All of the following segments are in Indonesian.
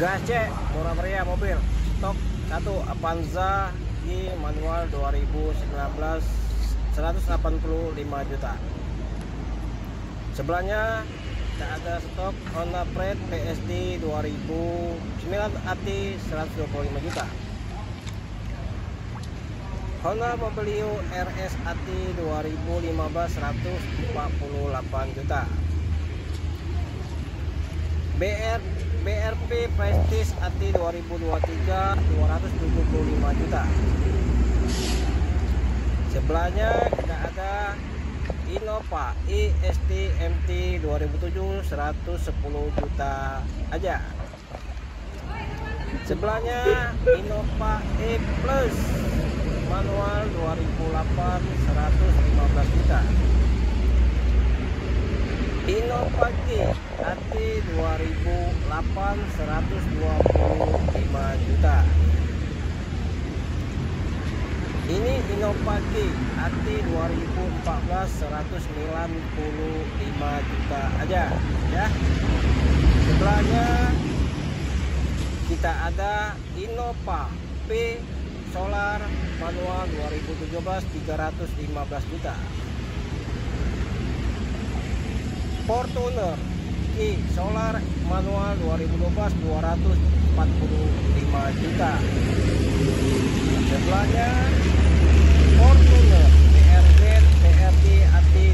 Gas cek, murah meriah mobil. Stok 1 Avanza G manual 2019 185 juta. Sebelahnya kita ada stok Honda Pride PSD 2009 AT 125 juta. Honda Mobilio RS AT 2015 148 juta. BRP Prestige AT 2023 275 juta. Sebelahnya kita ada Innova IST MT 2007 110 juta aja. Sebelahnya Innova E Plus manual 2008 115 juta. Innova G AT 2008 125 juta. Ini Innova G AT 2014 195 juta aja ya. Sebelahnya kita ada Innova P Solar manual 2017 315 juta. Fortuner G Solar manual 2012 245 juta. Sebelahnya Fortuner BRZ BRD AT 2018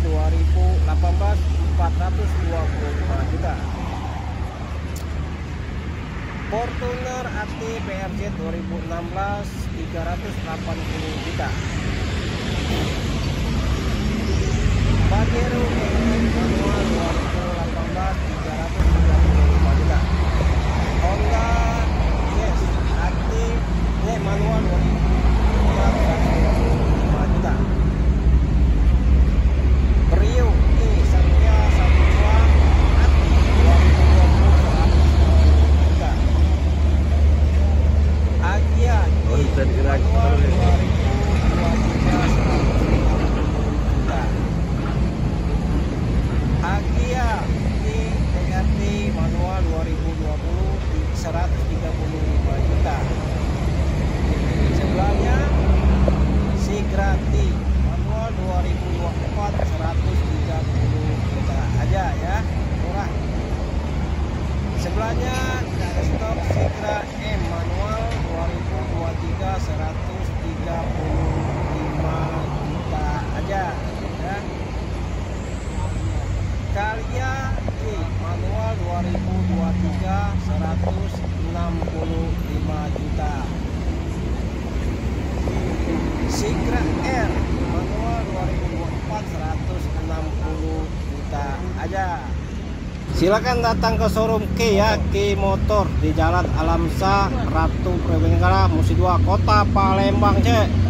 425 juta. Fortuner AT BRZ 2016 380 juta. Pajero manual 2018 335 juta. Honda Jazz AT manual 125 juta. Brio E Satya 12 AT 2020 juta. Agia E manual 2023 juta. Agia di TRT manual 2020 135 juta. Sebelahnya Sigrati manual 2024 130 juta aja ya, murah. Sebelahnya kita ada stok Sigra M manual 2023 135 juta aja ya. Kalia G manual 2023 165 juta. Sigra R manual 2024 160 juta aja. Silakan datang ke showroom K ya, K Motor di Jalan Alamsa Ratu Prabenegara Musi 2 Kota Palembang cek.